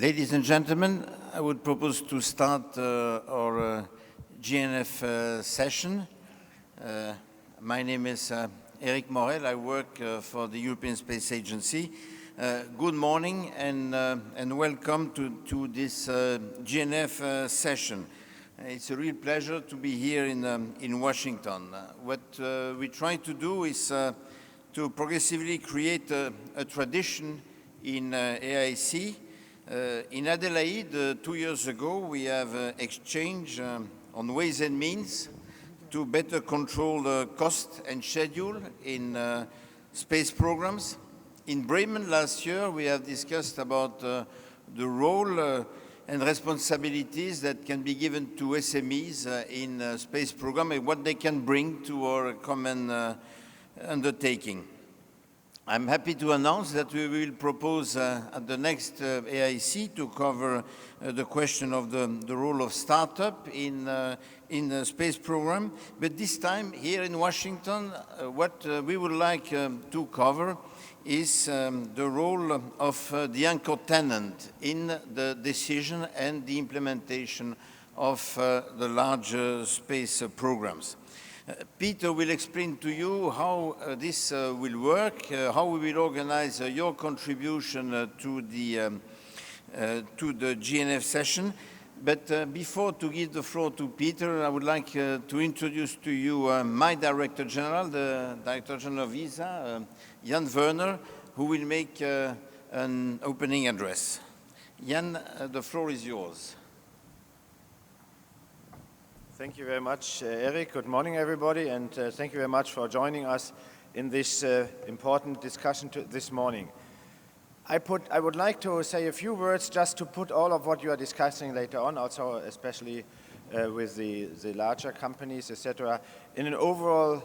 Ladies and gentlemen, I would propose to start our GNF session. My name is Eric Morel. I work for the European Space Agency. Good morning and welcome to this GNF session. It's a real pleasure to be here in Washington. What we try to do is to progressively create a tradition in IAC. In Adelaide, 2 years ago, we have exchanged on ways and means to better control the cost and schedule in space programs. In Bremen last year, we have discussed about the role and responsibilities that can be given to SMEs in space program and what they can bring to our common undertaking. I'm happy to announce that we will propose at the next AIC to cover the question of the role of startup in the space program. But this time here in Washington, what we would like to cover is the role of the anchor tenant in the decision and the implementation of the larger space programs. Peter will explain to you how this will work, how we will organize your contribution to the GNF session. But before to give the floor to Peter, I would like to introduce to you my Director General, the Director General of ESA, Jan Werner, who will make an opening address. Jan, the floor is yours. Thank you very much, Eric. Good morning, everybody, and thank you very much for joining us in this important discussion this morning. I would like to say a few words just to put all of what you are discussing later on, also especially with the larger companies, etc., in an overall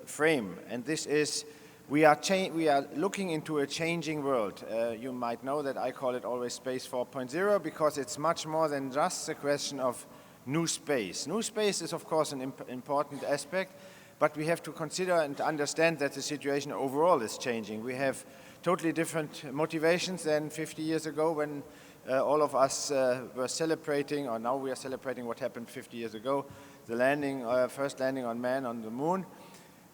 frame. And this is, we are looking into a changing world. You might know that I call it always Space 4.0 because it's much more than just a question of new space. New space is, of course, an important aspect, but we have to consider and understand that the situation overall is changing. We have totally different motivations than 50 years ago when all of us were celebrating, or now we are celebrating what happened 50 years ago, the landing, first landing on man on the moon.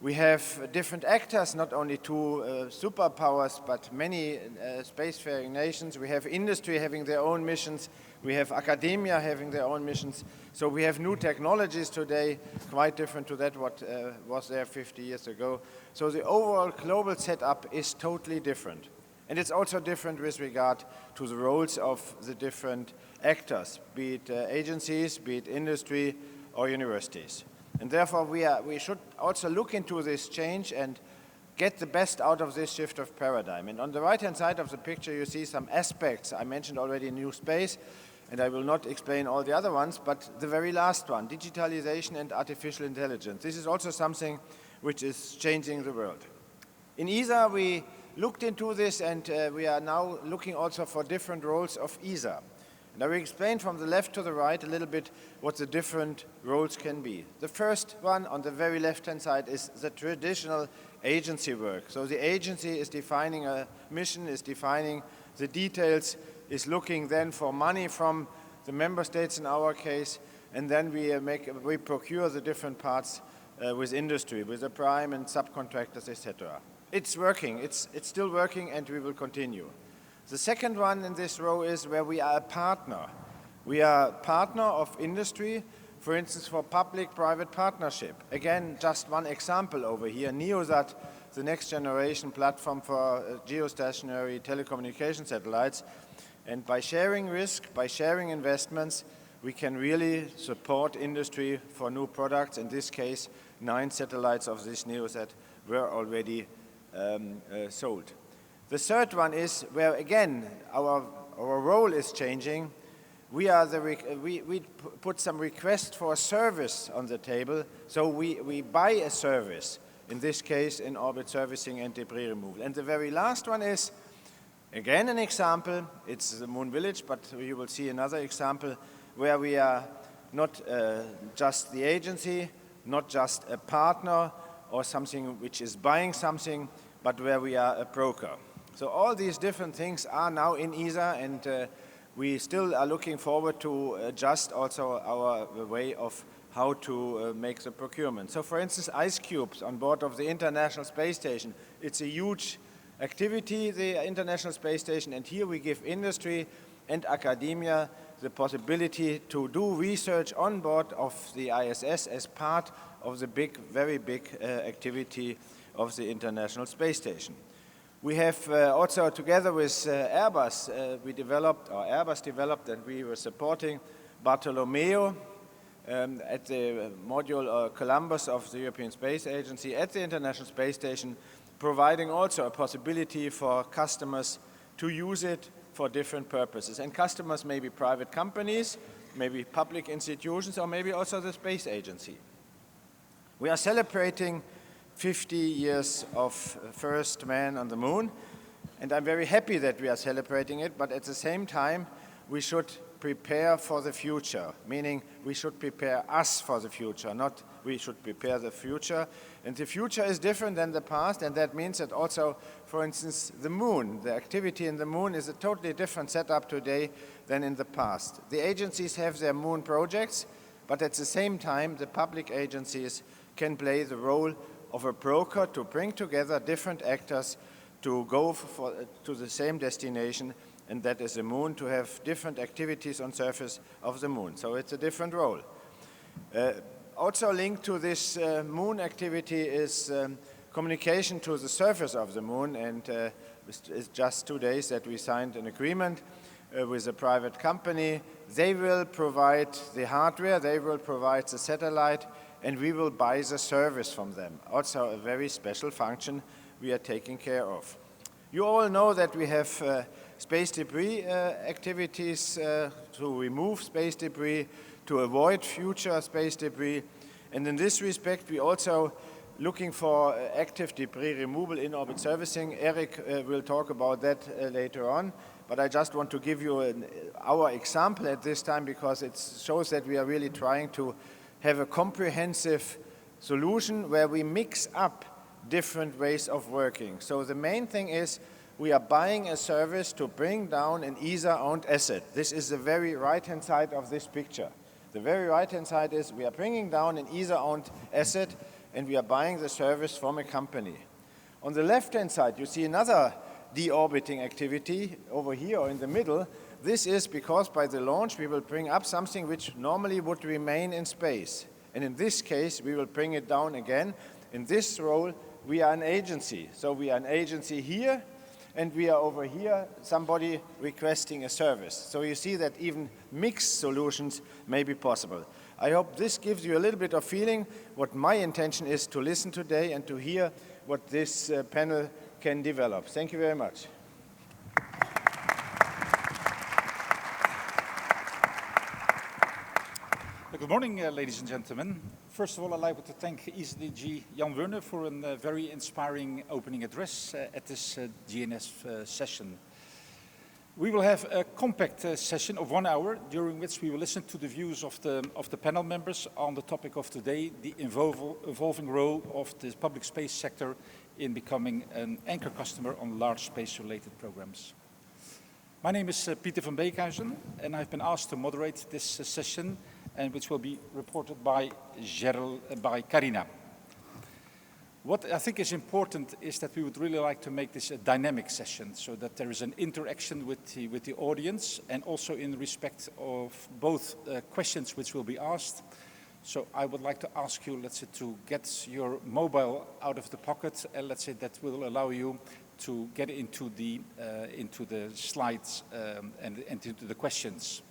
We have different actors, not only two superpowers, but many spacefaring nations. We have industry having their own missions. We have academia having their own missions. So we have new technologies today, quite different to that what was there 50 years ago. So the overall global setup is totally different. And it's also different with regard to the roles of the different actors, be it agencies, be it industry or universities. And therefore, we should also look into this change and get the best out of this shift of paradigm. And on the right-hand side of the picture, you see some aspects. I mentioned already new space, and I will not explain all the other ones, but the very last one, digitalization and artificial intelligence. This is also something which is changing the world. In ESA, we looked into this, and we are now looking also for different roles of ESA. And I will explain from the left to the right a little bit what the different roles can be. The first one on the very left-hand side is the traditional agency work. So the agency is defining a mission, is defining the details, is looking then for money from the member states in our case, and then we procure the different parts with industry, with the prime and subcontractors, etc. It's working, it's still working, and we will continue. The second one in this row is where we are a partner. We are a partner of industry, for instance, for public-private partnership. Again, just one example over here, NEOSAT, the next generation platform for geostationary telecommunication satellites. And by sharing risk, by sharing investments, we can really support industry for new products. In this case, 9 satellites of this NEOSAT were already sold. The third one is where, again, our role is changing. We put some request for a service on the table, so we buy a service, in this case, in orbit servicing and debris removal. And the very last one is, again, an example. It's the Moon Village, but you will see another example where we are not just the agency, not just a partner or something which is buying something, but where we are a broker. So all these different things are now in ESA, and we still are looking forward to adjust also our way of how to make the procurement. So for instance, ice cubes on board of the International Space Station. It's a huge activity, the International Space Station, and here we give industry and academia the possibility to do research on board of the ISS as part of the big, very big activity of the International Space Station. We have also, together with Airbus, Airbus developed, and we were supporting Bartolomeo at the module Columbus of the European Space Agency at the International Space Station, providing also a possibility for customers to use it for different purposes. And customers may be private companies, maybe public institutions, or maybe also the space agency. We are celebrating 50 years of first man on the moon, and I'm very happy that we are celebrating it, but at the same time we should prepare for the future, meaning we should prepare us for the future, not we should prepare the future. And the future is different than the past, and that means that also, for instance, the moon, the activity in the moon is a totally different setup today than in the past. The agencies have their moon projects, but at the same time the public agencies can play the role of a broker to bring together different actors to go to the same destination, and that is the moon, to have different activities on surface of the moon. So it's a different role. Also linked to this moon activity is communication to the surface of the moon, and it's just 2 days that we signed an agreement with a private company. They will provide the hardware, they will provide the satellite, and we will buy the service from them. Also a very special function we are taking care of. You all know that we have space debris activities to remove space debris, to avoid future space debris. And in this respect, we also looking for active debris removal in orbit servicing. Eric will talk about that later on. But I just want to give you our example at this time, because it shows that we are really trying to have a comprehensive solution where we mix up different ways of working. So the main thing is we are buying a service to bring down an ESA-owned asset. This is the very right-hand side of this picture. The very right-hand side is we are bringing down an ESA-owned asset, and we are buying the service from a company. On the left-hand side, you see another deorbiting activity over here or in the middle. This is because by the launch we will bring up something which normally would remain in space. And in this case, we will bring it down again. In this role, we are an agency. So we are an agency here, and we are over here, somebody requesting a service. So you see that even mixed solutions may be possible. I hope this gives you a little bit of feeling what my intention is to listen today and to hear what this panel can develop. Thank you very much. Good morning, ladies and gentlemen. First of all, I'd like to thank ECDG Jan Werner for a very inspiring opening address at this GNF session. We will have a compact session of 1 hour, during which we will listen to the views of the panel members on the topic of today, the evolving role of the public space sector in becoming an anchor customer on large space-related programs. My name is Pieter van Beekhuizen, and I've been asked to moderate this session, and which will be reported by Carina. What I think is important is that we would really like to make this a dynamic session, so that there is an interaction with the audience, and also in respect of both questions which will be asked. So I would like to ask you, let's say, to get your mobile out of the pocket, and let's say that will allow you to get into the slides and into the questions.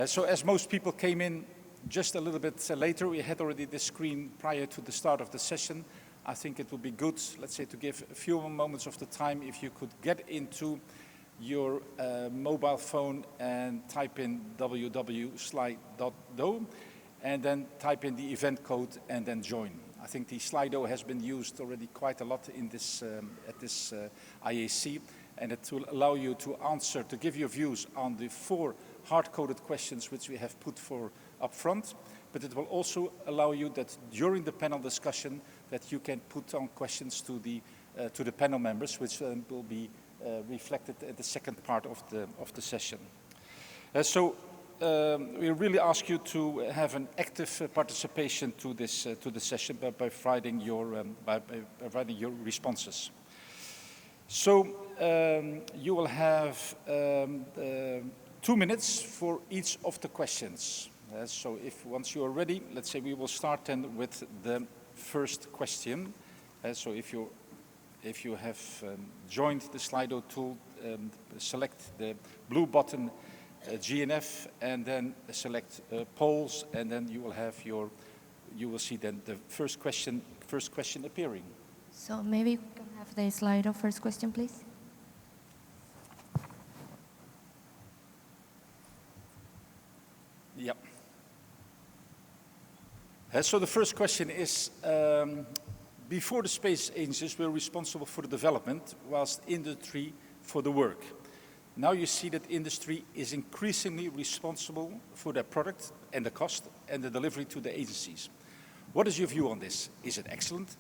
So as most people came in just a little bit later, we had already this screen prior to the start of the session. I think it would be good, let's say, to give a few more moments of the time if you could get into your mobile phone and type in www.slido, and then type in the event code and then join. I think the Slido has been used already quite a lot in this, at this IAC, and it will allow you to answer, to give your views on the 4 hard-coded questions which we have put for up front, but it will also allow you that during the panel discussion that you can put on questions to the panel members, which will be reflected at the second part of the session. We really ask you to have an active participation to the session by providing your responses. So you will have 2 minutes for each of the questions. So once you are ready, let's say we will start then with the first question. So if you have joined the Slido tool, select the blue button GNF and then select polls, and then you will see then the first question appearing. So maybe we can have the Slido first question, please. Yep. So the first question is, before the space agencies were responsible for the development, whilst industry for the work. Now you see that industry is increasingly responsible for their product and the cost and the delivery to the agencies. What is your view on this? Is it excellent?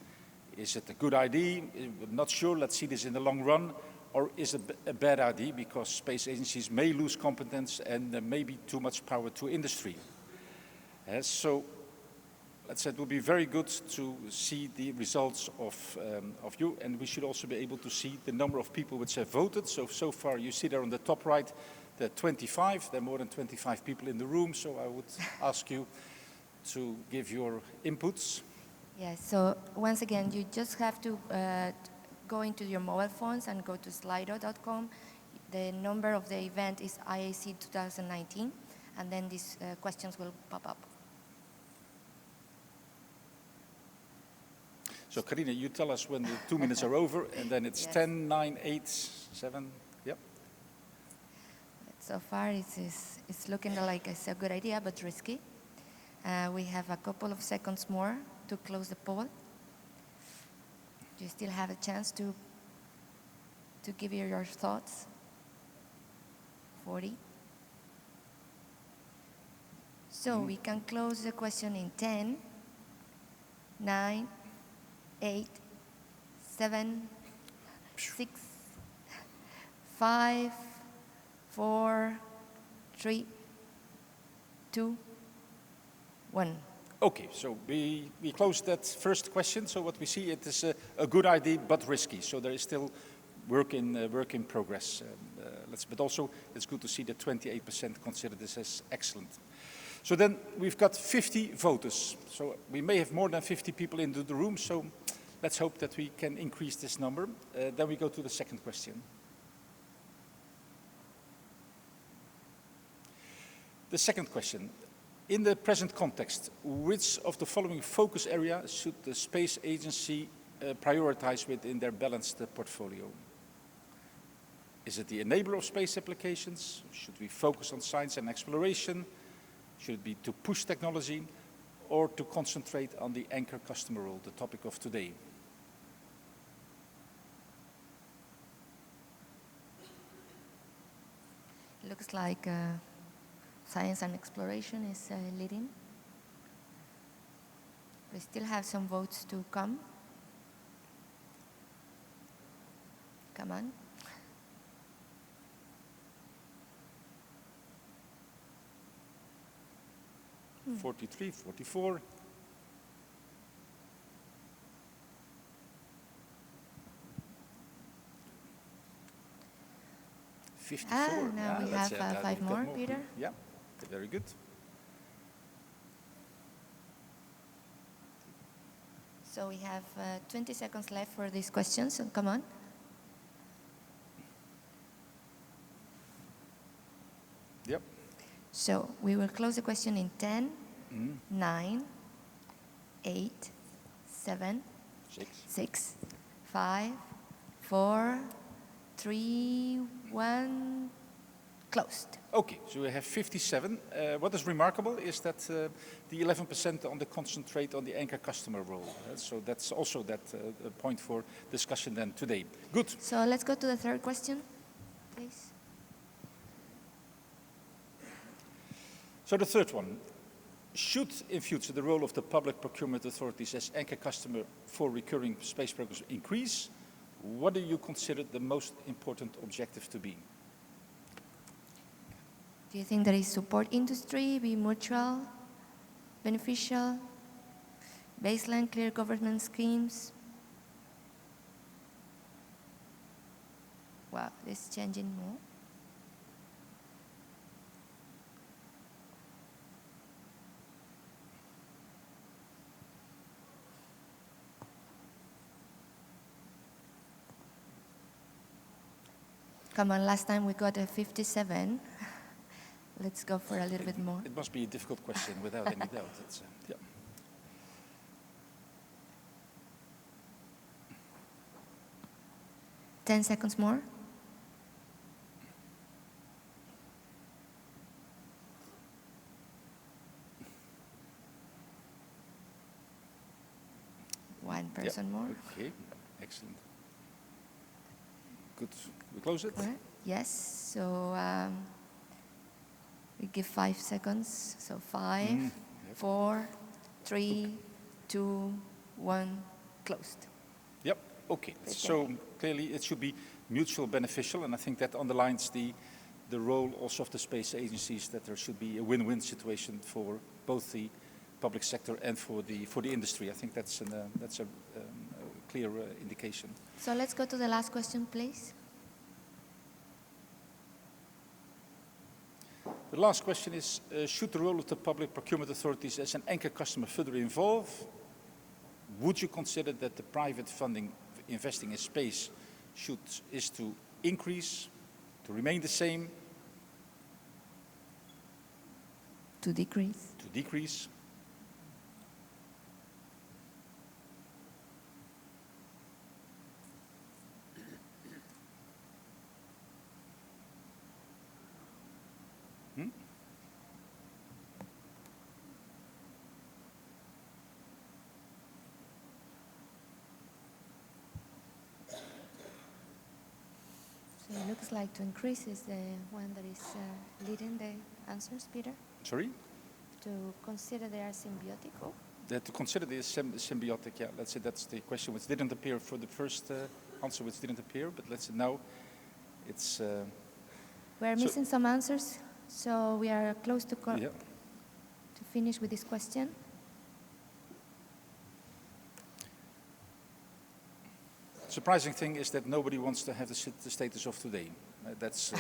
Is it a good idea? Not sure, let's see this in the long run. Or is it a bad idea because space agencies may lose competence and there may be too much power to industry? So let's say it would be very good to see the results of you, and we should also be able to see the number of people which have voted. So far you see there on the top right, there are 25, there are more than 25 people in the room, so I would ask you to give your inputs. Yes, so once again, you just have to go into your mobile phones and go to slido.com. The number of the event is IAC 2019, and then these questions will pop up. So Carina, you tell us when the 2 minutes are over, and then it's yes. 10, 9, 8, 7, yep. So far it's looking like it's a good idea, but risky. We have a couple of seconds more to close the poll. You still have a chance to give your thoughts. 40. So we can close the question in 10, 9, 8, 7, 6, 5, 4, 3, 2, 1. Okay, so we closed that first question. So what we see, it is a good idea, but risky. So there is still work in progress. But also, it's good to see that 28% consider this as excellent. So then we've got 50 voters. So we may have more than 50 people in the room. So let's hope that we can increase this number. Then we go to the second question. The second question. In the present context, which of the following focus areas should the space agency prioritize within their balanced portfolio? Is it the enabler of space applications? Should we focus on science and exploration? Should it be to push technology or to concentrate on the anchor customer role, the topic of today? Looks like science and exploration is leading. We still have some votes to come. Come on. 43, 44. Now we have 5 more, Peter. Yeah, very good. So we have 20 seconds left for these questions, so come on. Yep. So we will close the question in 10, 9, 8, 7, 6, 5, 4, 3, 1, closed. Okay, so we have 57. What is remarkable is that the 11% on the concentrate on the anchor customer role. So that's also that point for discussion then today. Good. So let's go to the third question, please. So the third one. Should in future the role of the Public Procurement Authorities as anchor customer for recurring space programs increase, what do you consider the most important objective to be? Do you think that is support industry, be mutual, beneficial, baseline clear government schemes? Wow, it's changing more. Come on, last time we got a 57. Let's go for a little bit more. It must be a difficult question, without any doubt. It's, yeah. 10 seconds more. One person more. Okay, excellent. Good. We close it? Right. Yes. So we give 5 seconds. So 5, Yep. 4, 3, 2, 1. Closed. Yep. Okay. So clearly it should be mutual beneficial, and I think that underlines the role also of the space agencies, that there should be a win-win situation for both the public sector and for the industry. I think that's a clear indication. So let's go to the last question, please. The last question is, should the role of the public procurement authorities as an anchor customer further evolve? Would you consider that the private funding investing in space is to increase, to remain the same? To decrease. To decrease? So it looks like to increase is the one that is leading the answers, Peter. Sorry? To consider they are symbiotic. Oh. To consider this symbiotic, yeah, let's say that's the question which didn't appear for the first answer, which didn't appear, but let's say now it's... We're missing some answers, so we are close to finish with this question. Surprising thing is that nobody wants to have the status of today. That's,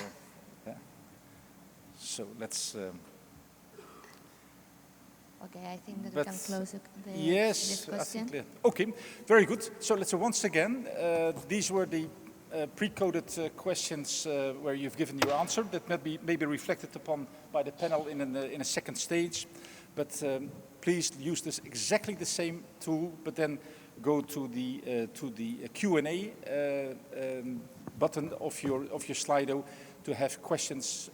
yeah. So let's... Okay, I think that we can close this yes, question. Yes, okay, very good. So let's once again, these were the pre-coded questions where you've given your answer that may be reflected upon by the panel in a second stage. But please use this exactly the same tool, but then go to the Q&A button of your Slido to have questions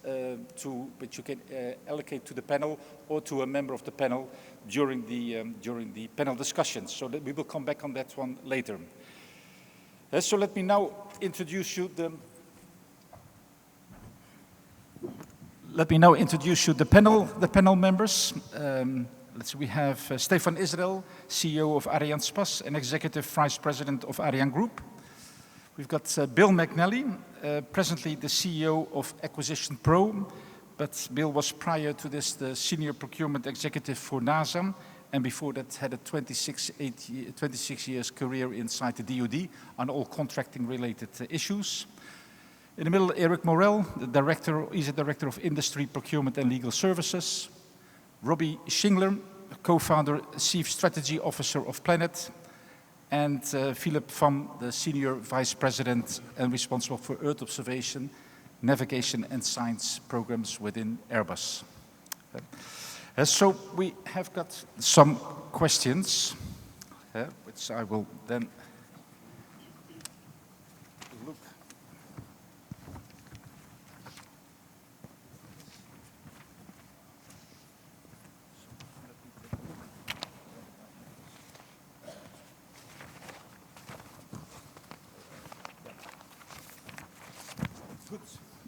which you can allocate to the panel or to a member of the panel during the panel discussions. So that we will come back on that one later. So let me now introduce you the panel members. We have Stefan Israel, CEO of Ariane Spas and Executive Vice President of Ariane Group. We've got Bill McNally, presently the CEO of Acquisition Pro, but Bill was prior to this the Senior Procurement Executive for NASA, and before that had a 26 years career inside the DoD on all contracting related issues. In the middle, Eric Morel, he's a Director of Industry, Procurement and Legal Services. Robbie Schingler, co-founder, Chief Strategy Officer of Planet. And Philip Pham, the Senior Vice President and responsible for Earth observation, navigation and science programs within Airbus. So we have got some questions, which I will then look.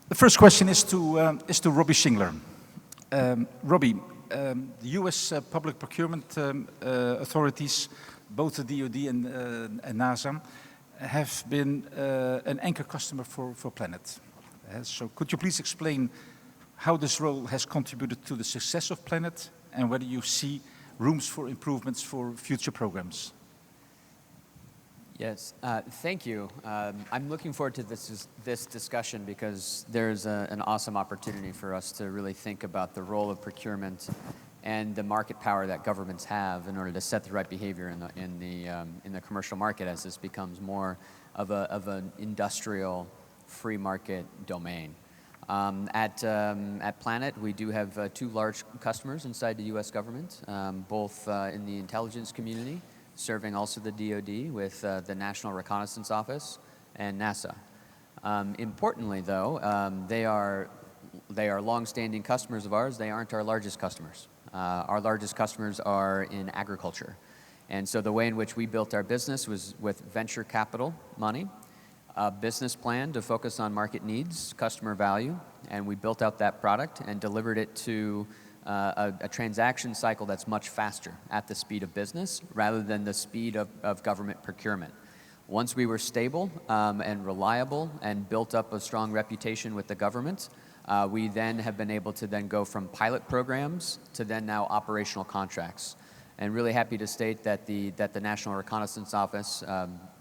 The first question is to Robbie Schingler. Robbie, the U.S. Public Procurement Authorities, both the DoD and NASA, have been an anchor customer for Planet. So could you please explain how this role has contributed to the success of Planet and whether you see rooms for improvements for future programs? Yes, thank you. I'm looking forward to this discussion because there's an awesome opportunity for us to really think about the role of procurement and the market power that governments have in order to set the right behavior in the commercial market as this becomes more of an industrial free market domain. At Planet, we do have two large customers inside the U.S. government, both in the intelligence community, serving also the DoD with the National Reconnaissance Office and NASA. Importantly, though, they are long-standing customers of ours. They aren't our largest customers. Our largest customers are in agriculture. And so the way in which we built our business was with venture capital money, a business plan to focus on market needs, customer value, and we built out that product and delivered it to a transaction cycle that's much faster at the speed of business rather than the speed of government procurement. Once we were stable and reliable and built up a strong reputation with the government, we then have been able to then go from pilot programs to then now operational contracts. And really happy to state that the National Reconnaissance Office,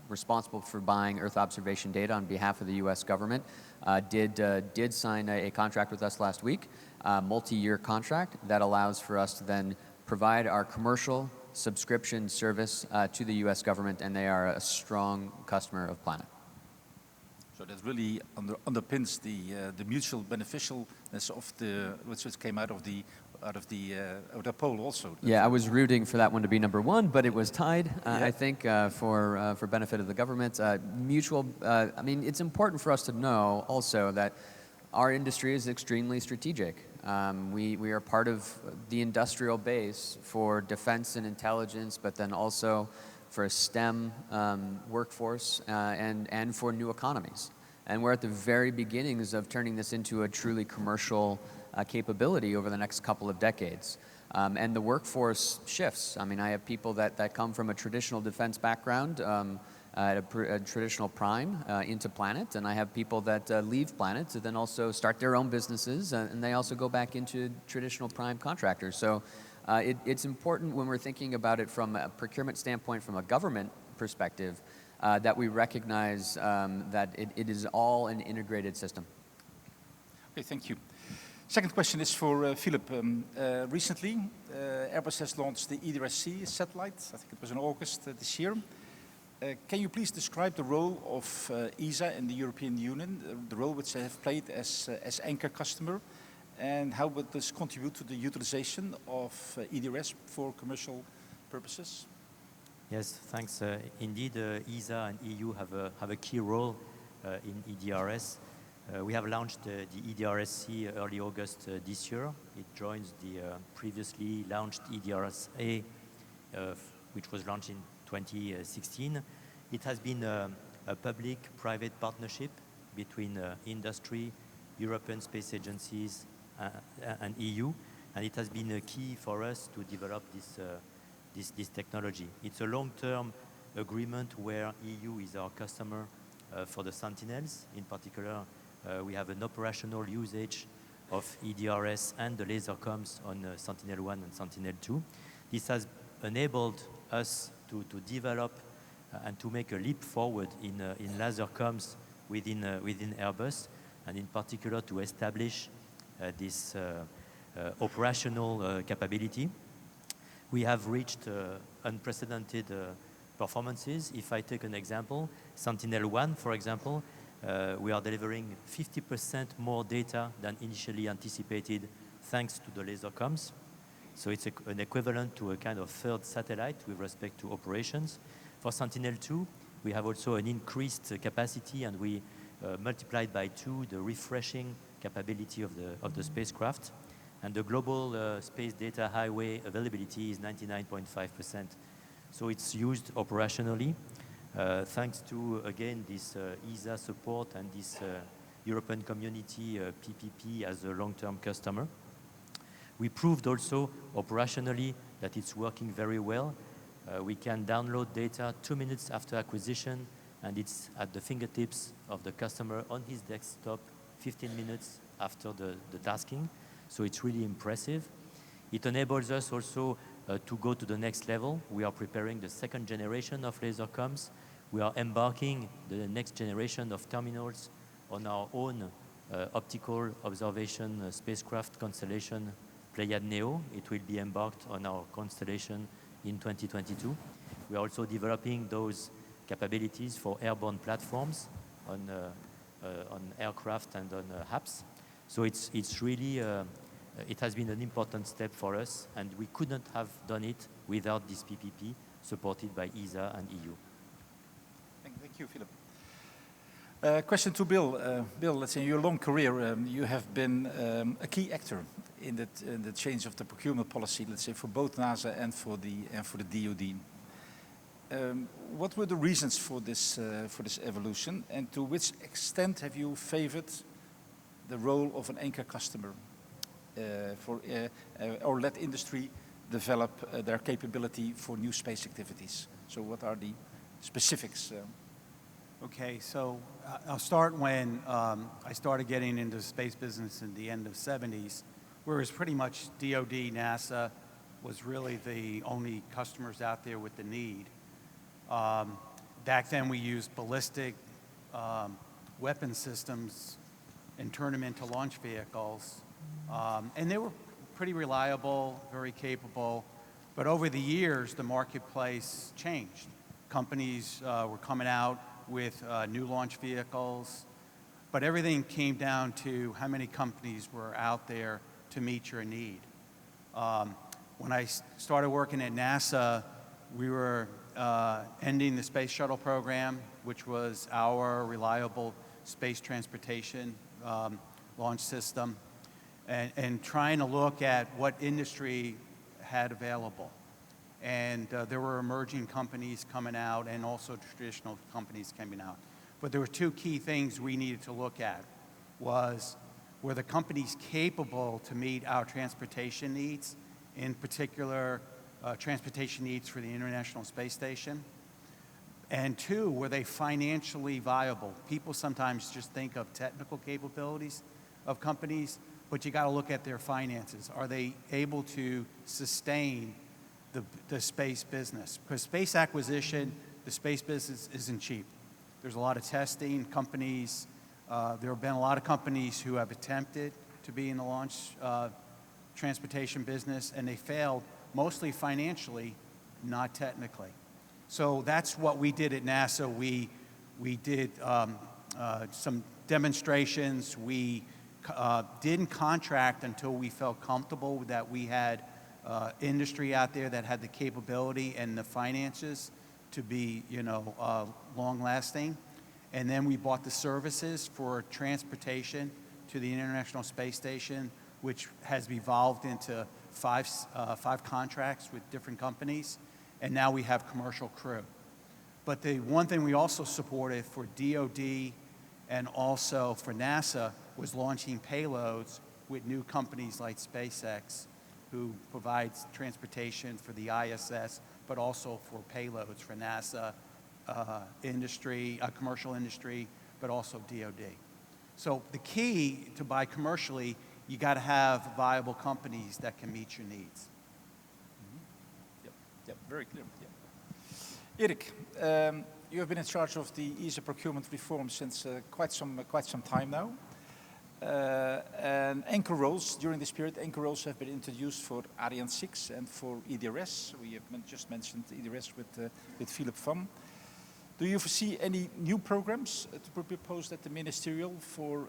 responsible for buying Earth observation data on behalf of the U.S. government, did sign a contract with us last week, a multi-year contract that allows for us to then provide our commercial subscription service to the U.S. government, and they are a strong customer of Planet. So that really underpins the mutual beneficialness of which came out of the poll also. Yeah, I was rooting for that one to be number one, but it was tied, I think, for benefit of the government. I mean, it's important for us to know also that our industry is extremely strategic. We are part of the industrial base for defense and intelligence, but then also for a STEM workforce and for new economies. And we're at the very beginnings of turning this into a truly commercial capability over the next couple of decades. And the workforce shifts. I mean, I have people that come from a traditional defense background, a traditional prime into Planet, and I have people that leave Planet to then also start their own businesses, and they also go back into traditional prime contractors. So it's important when we're thinking about it from a procurement standpoint, from a government perspective, that we recognize that it is all an integrated system. Okay, thank you. Second question is for Philip. Recently, Airbus has launched the EDRS-C satellite. I think it was in August this year. Can you please describe the role of ESA in the European Union, the role which they have played as anchor customer, and how would this contribute to the utilization of EDRS for commercial purposes? Yes, thanks. Indeed, ESA and EU have a key role in EDRS. We have launched the EDRS-C early August this year. It joins the previously launched EDRS-A, which was launched in 2016. It has been a public-private partnership between industry, European space agencies, and EU, and it has been a key for us to develop this technology. It's a long-term agreement where EU is our customer for the Sentinels. In particular, we have an operational usage of EDRS and the laser comms on Sentinel-1 and Sentinel-2. This has enabled us to develop and to make a leap forward in laser comms within Airbus, and in particular to establish this operational capability. We have reached unprecedented performances. If I take an example, Sentinel-1, for example, we are delivering 50% more data than initially anticipated thanks to the laser comms. So it's an equivalent to a kind of third satellite with respect to operations. For Sentinel-2, we have also an increased capacity, and we multiplied by 2 the refreshing capability of the spacecraft. And the global space data highway availability is 99.5%. So it's used operationally, thanks to, again, this ESA support and this European community PPP as a long-term customer. We proved also operationally that it's working very well. We can download data 2 minutes after acquisition and it's at the fingertips of the customer on his desktop 15 minutes after the tasking. So it's really impressive. It enables us also to go to the next level. We are preparing the second generation of laser comms. We are embarking the next generation of terminals on our own optical observation spacecraft constellation, Pléiades Neo. It will be embarked on our constellation in 2022. We are also developing those capabilities for airborne platforms on aircraft and on HAPS. So it's really, it has been an important step for us, and we couldn't have done it without this PPP supported by ESA and EU. Thank you, Philip. Question to Bill. Bill, let's say in your long career, you have been a key actor in the change of the procurement policy, let's say, for both NASA and for the DoD. What were the reasons for this evolution, and to which extent have you favored the role of an anchor customer or let industry develop their capability for new space activities? So what are the specifics? Okay, so I'll start when I started getting into space business in the end of the 70s, where it was pretty much DoD, NASA was really the only customers out there with the need. Back then we used ballistic weapon systems and turned them into launch vehicles. And they were pretty reliable, very capable. But over the years, the marketplace changed. Companies were coming out with new launch vehicles, but everything came down to how many companies were out there to meet your need. When I started working at NASA, we were ending the space shuttle program, which was our reliable space transportation launch system, and trying to look at what industry had available. And there were emerging companies coming out and also traditional companies coming out. But there were two key things we needed to look at. Were the companies capable to meet our transportation needs, in particular transportation needs for the International Space Station? And two, were they financially viable? People sometimes just think of technical capabilities of companies, but you got to look at their finances. Are they able to sustain the space business? Because space acquisition, the space business isn't cheap. There's a lot of testing. Companies, there have been a lot of companies who have attempted to be in the launch transportation business, and they failed, mostly financially, not technically. So that's what we did at NASA. We did some demonstrations. We didn't contract until we felt comfortable that we had industry out there that had the capability and the finances to be, long-lasting. And then we bought the services for transportation to the International Space Station, which has evolved into five contracts with different companies. And now we have commercial crew. But the one thing we also supported for DoD and also for NASA was launching payloads with new companies like SpaceX, who provides transportation for the ISS, but also for payloads for NASA, industry, commercial industry, but also DoD. So the key to buy commercially, you got to have viable companies that can meet your needs. Yep, very clear. Yeah. Erik, you have been in charge of the ESA procurement reform since quite some time now. And anchor roles during this period, anchor roles have been introduced for Ariane 6 and for EDRS. We have just mentioned EDRS with Philip Pham. Do you foresee any new programs to be proposed at the ministerial for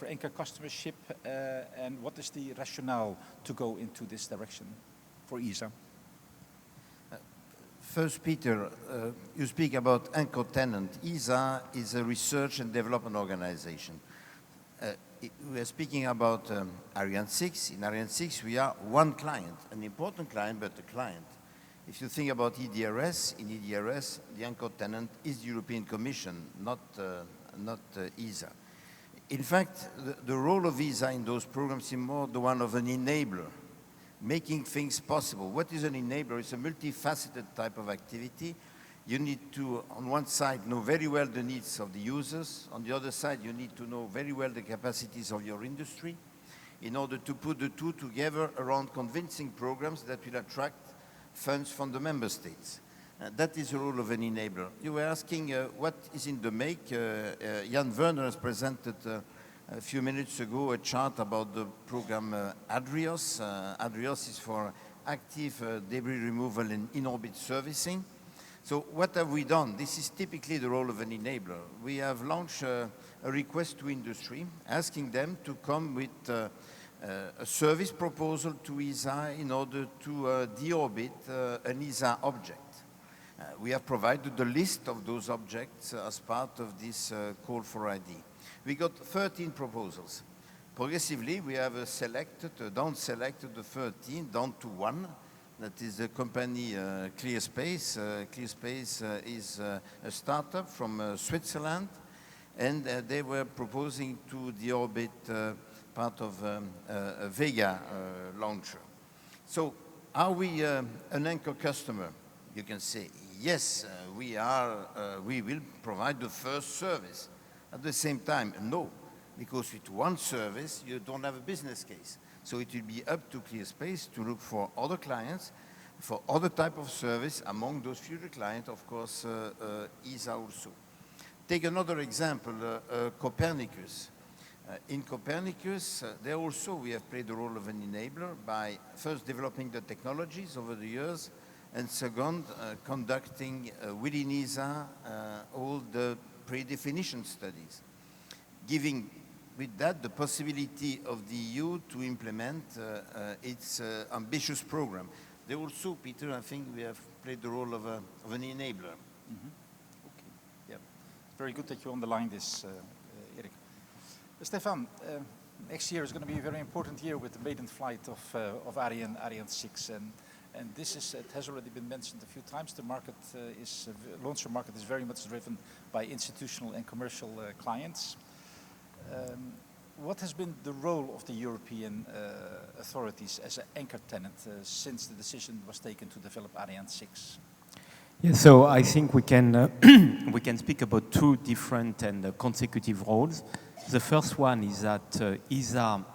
anchor customership, and what is the rationale to go into this direction for ESA? First, Peter, you speak about anchor tenant. ESA is a research and development organization. We are speaking about Ariane 6. In Ariane 6, we are one client, an important client, but a client. If you think about EDRS, in EDRS, the anchor tenant is the European Commission, not ESA. In fact, the role of ESA in those programs is more the one of an enabler, making things possible. What is an enabler? It's a multifaceted type of activity. You need to, on one side, know very well the needs of the users. On the other side, you need to know very well the capacities of your industry in order to put the two together around convincing programs that will attract funds from the member states. That is the role of an enabler. You were asking what is in the make. Jan Werner has presented a few minutes ago a chart about the program ADRIOS. ADRIOS is for active debris removal and in-orbit servicing. So what have we done? This is typically the role of an enabler. We have launched a request to industry, asking them to come with a service proposal to ESA in order to deorbit an ESA object. We have provided the list of those objects as part of this call for ID. We got 13 proposals. Progressively, we have down-selected the 13 down to one. That is the company ClearSpace. ClearSpace is a startup from Switzerland, and they were proposing to deorbit part of a Vega launcher. So are we an anchor customer? You can say, yes, we will provide the first service. At the same time, no, because with one service, you don't have a business case. So it will be up to ClearSpace to look for other clients, for other type of service. Among those future clients, of course, ESA also. Take another example, Copernicus. In Copernicus, there also we have played the role of an enabler by first developing the technologies over the years, and second, conducting within ESA all the pre-definition studies, giving with that the possibility of the EU to implement its ambitious program. They also, Peter, I think we have played the role of an enabler. Mm-hmm. Okay. Yeah. It's very good that you underline this, Erik. Stefan, next year is going to be a very important year with the maiden flight of Ariane 6, and this is, it has already been mentioned a few times, the market launcher market is very much driven by institutional and commercial clients. What has been the role of the European authorities as an anchor tenant since the decision was taken to develop Ariane 6? Yeah, so I think we can we can speak about two different and consecutive roles. The first one is that ESA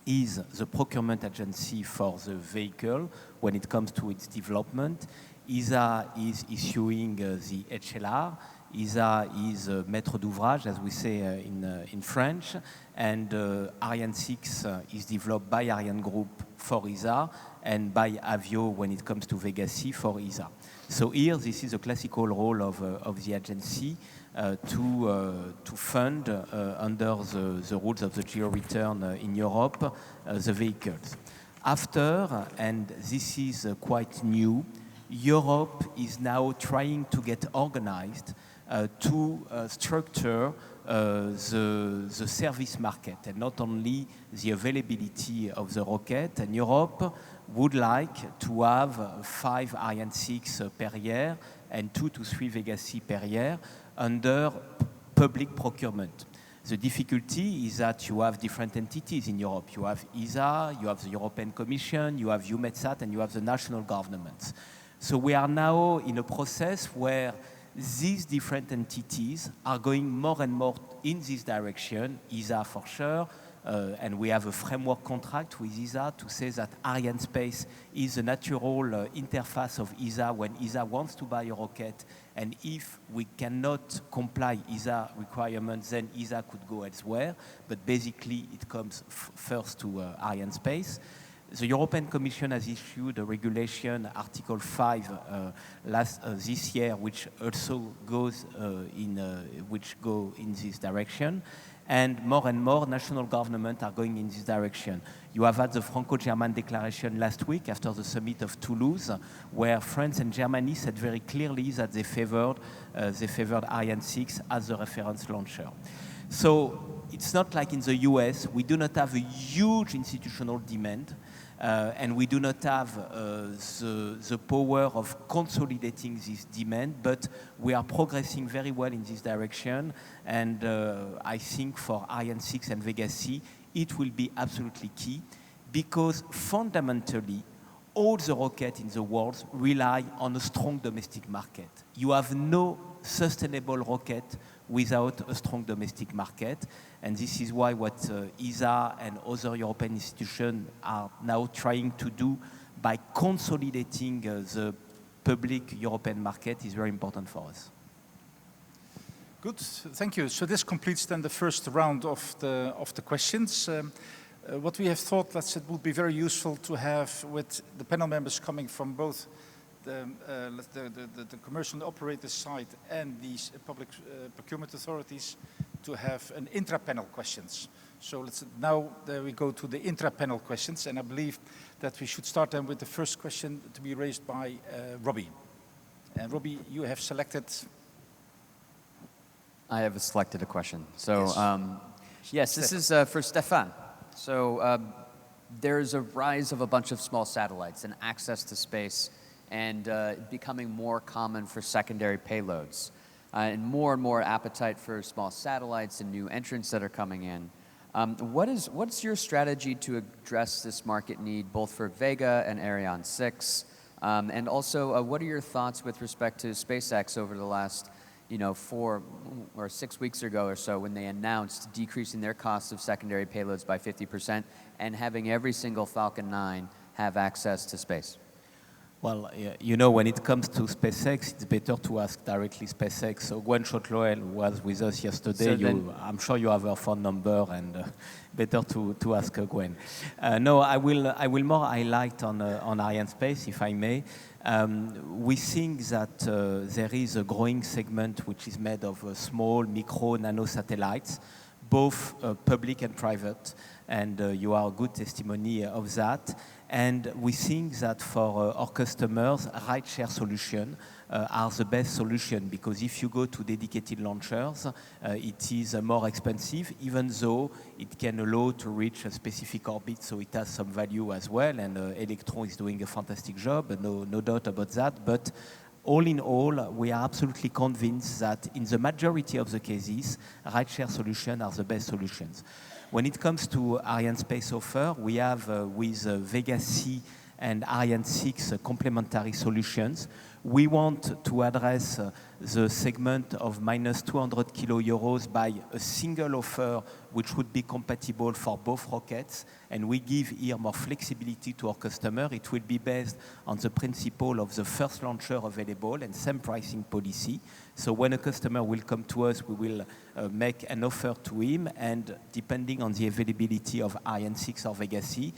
is the procurement agency for the vehicle when it comes to its development. ESA is issuing the HLR. ESA is maître d'ouvrage, as we say in French, and Ariane 6 is developed by Ariane Group for ESA and by Avio when it comes to Vega C for ESA. So here, this is a classical role of the agency to fund under the rules of the geo-return in Europe the vehicles. After, and this is quite new, Europe is now trying to get organized to structure the service market and not only the availability of the rocket. And Europe would like to have 5 Ariane 6 per year and 2 to 3 Vega C per year under public procurement. The difficulty is that you have different entities in Europe. You have ESA, you have the European Commission, you have EUMETSAT, and you have the national governments. So we are now in a process where these different entities are going more and more in this direction, ESA for sure, and we have a framework contract with ESA to say that Arianespace is a natural interface of ESA when ESA wants to buy a rocket, and if we cannot comply ESA requirements, then ESA could go elsewhere, but basically it comes first to Arianespace. The European Commission has issued a regulation, Article 5, this year, which also goes in this direction. And more national governments are going in this direction. You have had the Franco-German declaration last week after the summit of Toulouse, where France and Germany said very clearly that they favored Ariane 6 as the reference launcher. So it's not like in the US, we do not have a huge institutional demand, and we do not have the power of consolidating this demand, but we are progressing very well in this direction, and I think for Ariane 6 and Vega C, it will be absolutely key, because fundamentally, all the rockets in the world rely on a strong domestic market. You have no sustainable rocket without a strong domestic market. And this is why what ESA and other European institutions are now trying to do by consolidating the public European market is very important for us. Good, thank you. So this completes then the first round of the questions. What we have thought that it would be very useful to have with the panel members coming from both the commercial operator side and these public procurement authorities to have an intra-panel questions. So now we go to the intra-panel questions, and I believe that we should start then with the first question to be raised by Robbie. And Robbie, you have selected. I have selected a question. So Yes. yes, this is for Stefan. So there's a rise of a bunch of small satellites and access to space and becoming more common for secondary payloads and more appetite for small satellites and new entrants that are coming in. What's your strategy to address this market need both for Vega and Ariane 6? And also, what are your thoughts with respect to SpaceX over the last 4 or 6 weeks ago or so when they announced decreasing their costs of secondary payloads by 50% and having every single Falcon 9 have access to space? Well, when it comes to SpaceX, it's better to ask directly SpaceX. So Gwen Shotloel was with us yesterday. So I'm sure you have her phone number, and better to ask Gwen. No, I will more highlight on Arianespace, if I may. We think that there is a growing segment which is made of small, micro, nano satellites, both public and private, and you are a good testimony of that. And we think that for our customers, rideshare solutions are the best solution, because if you go to dedicated launchers, it is more expensive, even though it can allow to reach a specific orbit, so it has some value as well, and Electron is doing a fantastic job, no doubt about that. But all in all, we are absolutely convinced that in the majority of the cases, rideshare solutions are the best solutions. When it comes to Arianespace offer, we have with Vega C and Ariane 6 complementary solutions. We want to address the segment of minus 200 kilo euros by a single offer which would be compatible for both rockets, and we give here more flexibility to our customer. It will be based on the principle of the first launcher available and same pricing policy. So when a customer will come to us, we will make an offer to him, and depending on the availability of Ariane 6 or Vega C,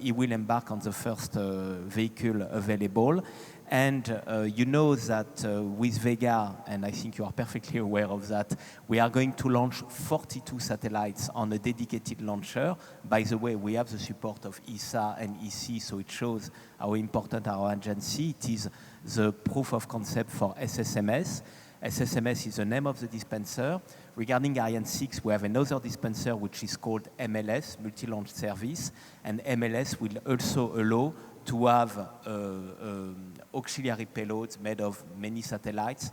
he will embark on the first vehicle available. And you know that with Vega, and I think you are perfectly aware of that, we are going to launch 42 satellites on a dedicated launcher. By the way, we have the support of ESA and EC, so it shows how important our agency. It is the proof of concept for SSMS. SSMS is the name of the dispenser. Regarding Ariane 6, we have another dispenser which is called MLS, Multi-Launch Service, and MLS will also allow to have auxiliary payloads made of many satellites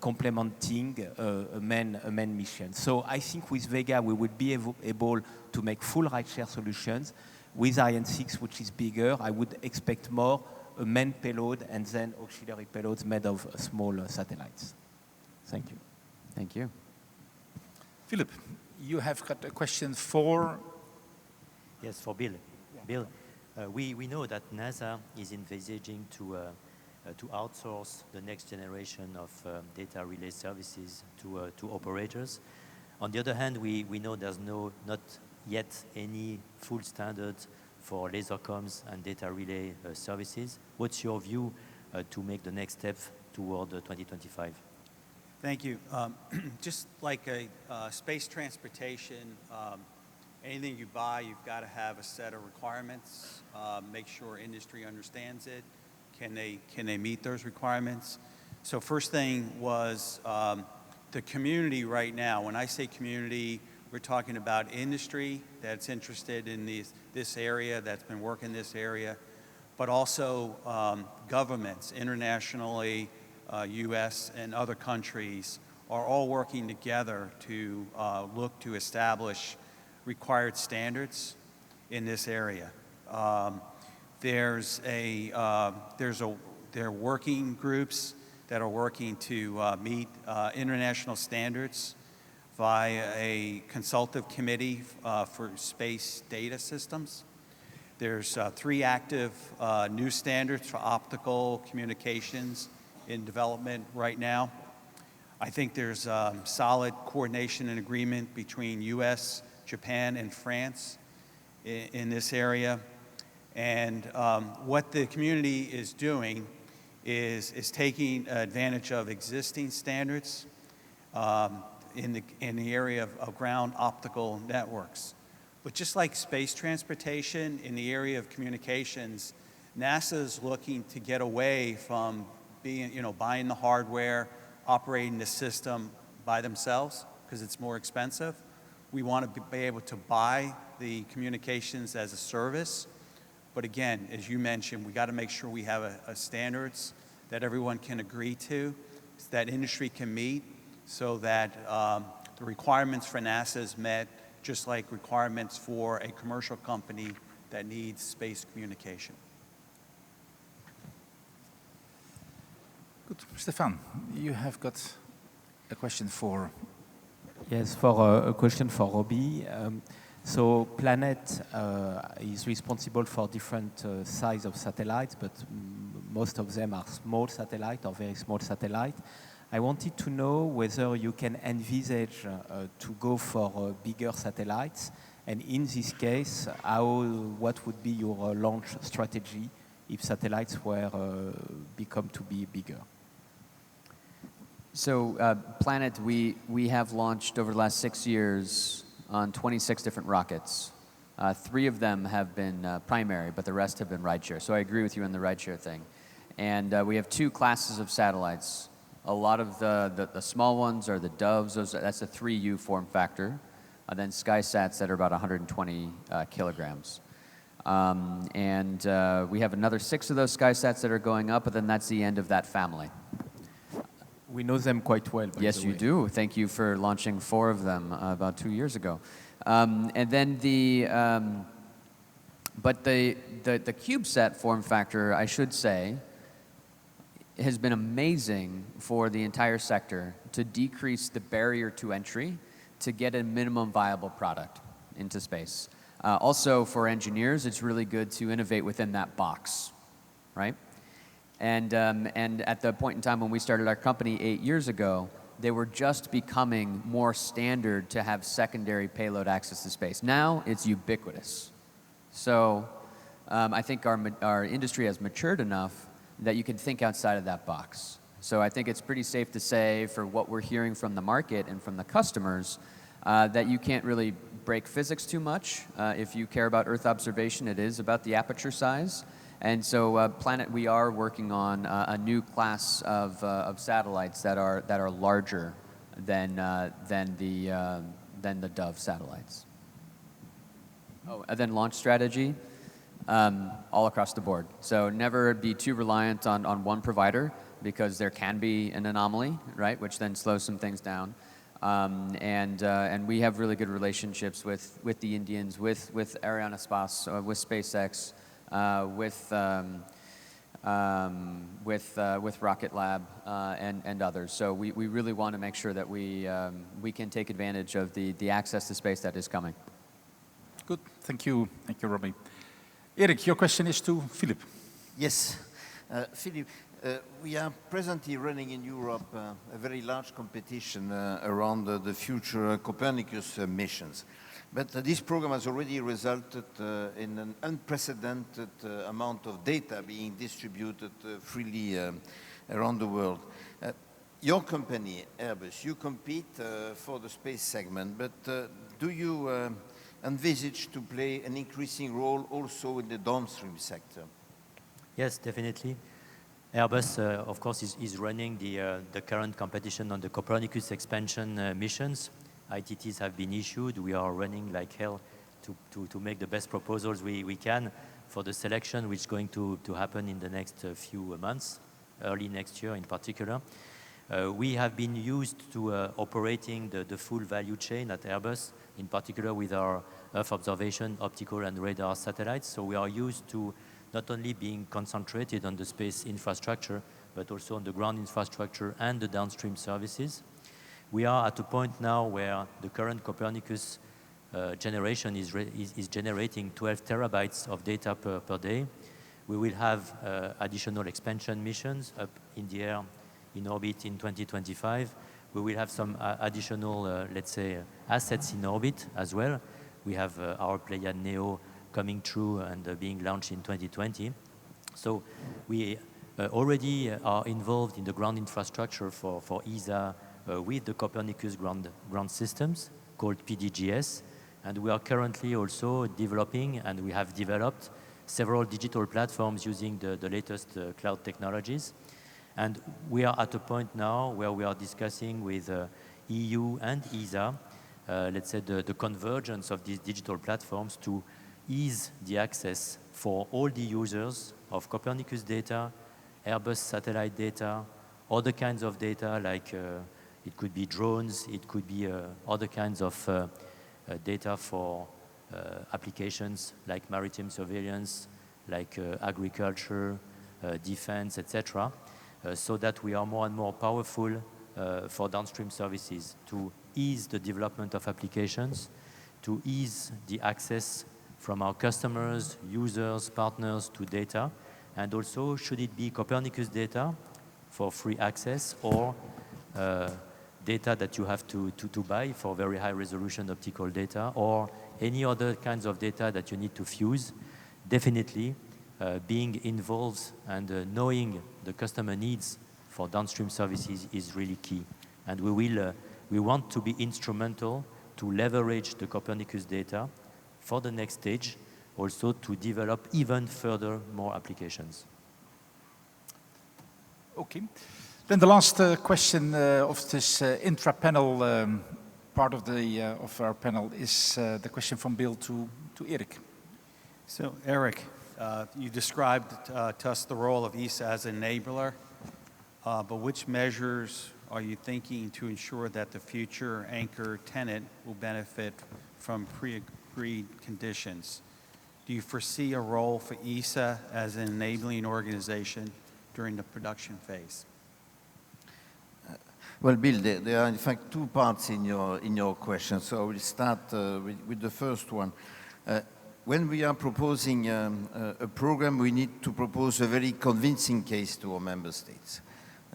complementing a main mission. So I think with Vega we will be able to make full rideshare solutions. With Ariane 6, which is bigger, I would expect more a main payload and then auxiliary payloads made of small satellites. Thank you. Thank you. Philip, you have got a question for... Yes, for Bill. Yeah. Bill, we know that NASA is envisaging to outsource the next generation of data relay services to operators. On the other hand, we know there's not yet any full standard for laser comms and data relay services. What's your view to make the next step toward 2025? Thank you. Just like space transportation, anything you buy, you've got to have a set of requirements. Make sure industry understands it. Can they meet those requirements? So first thing was the community right now. When I say community, we're talking about industry that's interested in this area, that's been working this area, but also governments internationally, US and other countries are all working together to look to establish required standards in this area. There are working groups that are working to meet international standards via a consultative committee for space data systems. There's 3 active new standards for optical communications in development right now. I think there's solid coordination and agreement between US, Japan, and France in this area. And what the community is doing is taking advantage of existing standards in the area of ground optical networks. But just like space transportation, in the area of communications, NASA's looking to get away from buying the hardware, operating the system by themselves, because it's more expensive. We want to be able to buy the communications as a service. But again, as you mentioned, we got to make sure we have a standards that everyone can agree to, that industry can meet, so that the requirements for NASA is met, just like requirements for a commercial company that needs space communication. Good. Stefan, you have got a question for... Yes, for a question for Robbie. So Planet is responsible for different size of satellites, but most of them are small satellite or very small satellite. I wanted to know whether you can envisage to go for bigger satellites, and in this case, what would be your launch strategy if satellites were become to be bigger? So Planet, we have launched over the last 6 years on 26 different rockets. 3 of them have been primary, but the rest have been rideshare. So I agree with you on the rideshare thing. And we have 2 classes of satellites. A lot of the small ones are the Doves. That's a 3U form factor. Then SkySats that are about 120 kilograms. And we have another 6 of those SkySats that are going up, but then that's the end of that family. We know them quite well. Yes, you do. Thank you for launching 4 of them about 2 years ago. And then but the CubeSat form factor, I should say, has been amazing for the entire sector to decrease the barrier to entry to get a minimum viable product into space. Also, for engineers, it's really good to innovate within that box, right? And at the point in time when we started our company 8 years ago, they were just becoming more standard to have secondary payload access to space. Now, it's ubiquitous. So I think our industry has matured enough that you can think outside of that box. So I think it's pretty safe to say, for what we're hearing from the market and from the customers, that you can't really break physics too much. If you care about Earth observation, it is about the aperture size. And so Planet, we are working on a new class of satellites that are larger than the Dove satellites. Oh, and then launch strategy, all across the board. So never be too reliant on one provider, because there can be an anomaly, right, which then slows some things down. And we have really good relationships with the Indians, with Arianespace, with SpaceX, with Rocket Lab and others. So we really want to make sure that we can take advantage of the access to space that is coming. Good. Thank you, Robbie. Erik, your question is to Philip. Yes. Philip, we are presently running in Europe a very large competition around the future Copernicus missions. But this program has already resulted in an unprecedented amount of data being distributed freely around the world. Your company, Airbus, you compete for the space segment, but do you envisage to play an increasing role also in the downstream sector? Yes, definitely. Airbus, of course, is running the current competition on the Copernicus expansion missions. ITTs have been issued. We are running like hell to make the best proposals we can for the selection, which is going to happen in the next few months, early next year in particular. We have been used to operating the full value chain at Airbus, in particular with our Earth observation, optical and radar satellites. So we are used to not only being concentrated on the space infrastructure, but also on the ground infrastructure and the downstream services. We are at a point now where the current Copernicus generation is generating 12 terabytes of data per day. We will have additional expansion missions up in the air in orbit in 2025. We will have some additional, let's say, assets in orbit as well. We have our Pléiades Neo coming through and being launched in 2020. So we already are involved in the ground infrastructure for ESA with the Copernicus ground systems called PDGS. And we are currently also developing, and we have developed several digital platforms using the latest cloud technologies. And we are at a point now where we are discussing with EU and ESA, let's say the convergence of these digital platforms to ease the access for all the users of Copernicus data, Airbus satellite data, other kinds of data like it could be drones, it could be other kinds of data for applications like maritime surveillance, like agriculture, defense, etc., so that we are more and more powerful for downstream services to ease the development of applications, to ease the access from our customers, users, partners to data, and also should it be Copernicus data for free access or data that you have to buy for very high resolution optical data or any other kinds of data that you need to fuse, definitely being involved and knowing the customer needs for downstream services is really key. And we want to be instrumental to leverage the Copernicus data for the next stage, also to develop even further more applications. Okay. Then the last question of this intra-panel part of our panel is the question from Bill to Erik. So, Eric, you described to us the role of ESA as an enabler, but which measures are you thinking to ensure that the future anchor tenant will benefit from pre-agreed conditions? Do you foresee a role for ESA as an enabling organization during the production phase? Well, Bill, there are in fact two parts in your question. So I will start with the first one. When we are proposing a program, we need to propose a very convincing case to our member states.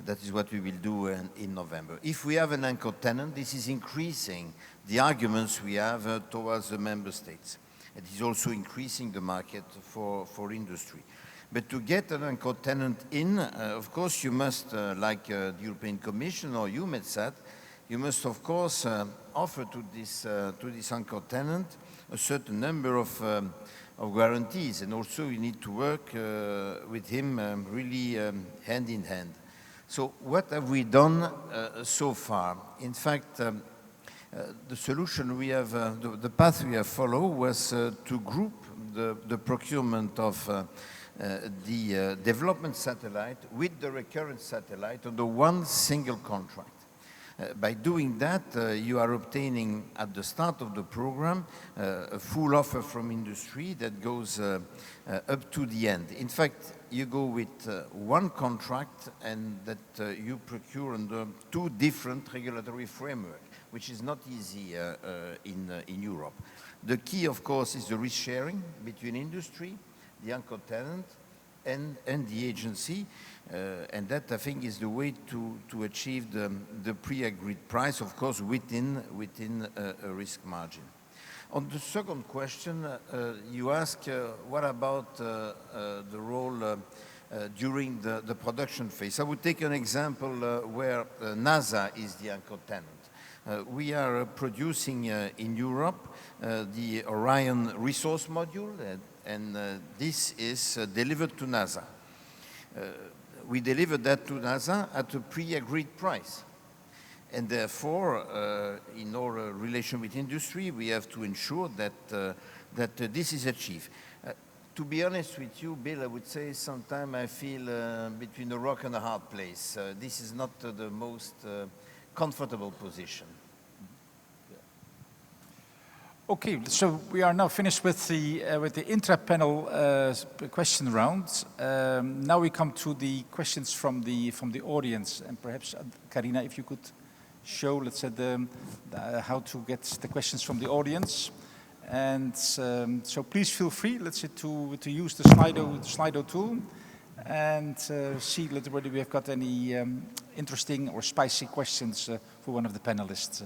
That is what we will do in November. If we have an anchor tenant, this is increasing the arguments we have towards the member states. It is also increasing the market for industry. But to get an anchor tenant in, of course, you must, like the European Commission or EUMETSAT, you must, of course, offer to this anchor tenant a certain number of guarantees. And also you need to work with him really hand in hand. So what have we done so far? In fact, the solution we have, the path we have followed was to group the procurement of the development satellite with the recurrent satellite under one single contract. By doing that, you are obtaining at the start of the program a full offer from industry that goes up to the end. In fact, you go with one contract and that you procure under two different regulatory frameworks, which is not easy in Europe. The key, of course, is the risk sharing between industry, the anchor tenant, and the agency. And that, I think, is the way to achieve the pre-agreed price, of course, within a risk margin. On the second question, you ask what about the role during the production phase. I would take an example where NASA is the anchor tenant. We are producing in Europe the Orion resource module, and this is delivered to NASA. We deliver that to NASA at a pre-agreed price. And therefore, in our relation with industry, we have to ensure that this is achieved. To be honest with you, Bill, I would say sometimes I feel between a rock and a hard place. This is not the most comfortable position. Okay, so we are now finished with the intra-panel question round. Now we come to the questions from the audience, and perhaps Carina, if you could show, let's say, how to get the questions from the audience. And so please feel free, let's say, to use the Slido tool and see whether we have got any interesting or spicy questions for one of the panelists.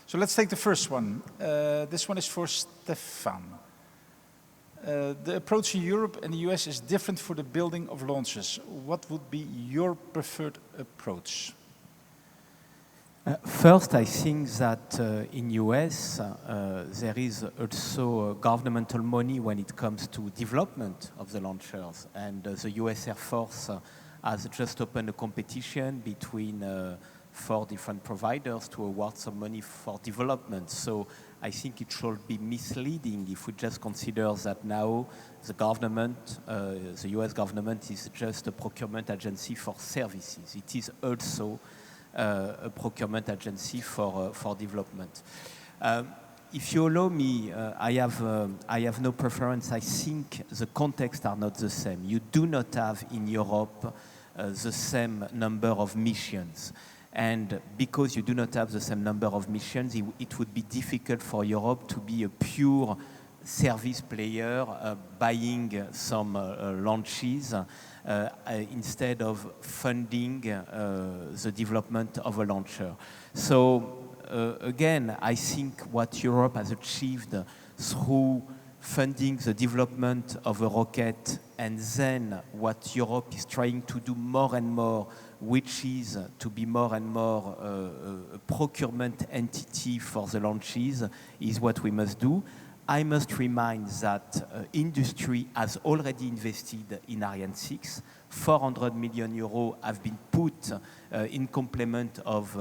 So let's take the first one. This one is for Stefan. The approach in Europe and the US is different for the building of launches. What would be your preferred approach? First, I think that in US there is also governmental money when it comes to development of the launchers, and the US Air Force has just opened a competition between 4 different providers to award some money for development. So I think it should be misleading if we just consider that now the government, the US government, is just a procurement agency for services. It is also a procurement agency for development. If you allow me, I have no preference. I think the contexts are not the same. You do not have in Europe the same number of missions. And because you do not have the same number of missions, it would be difficult for Europe to be a pure service player buying some launches instead of funding the development of a launcher. So again, I think what Europe has achieved through funding the development of a rocket, and then what Europe is trying to do more and more, which is to be more and more a procurement entity for the launches, is what we must do. I must remind that industry has already invested in Ariane 6. 400 million euros have been put in complement of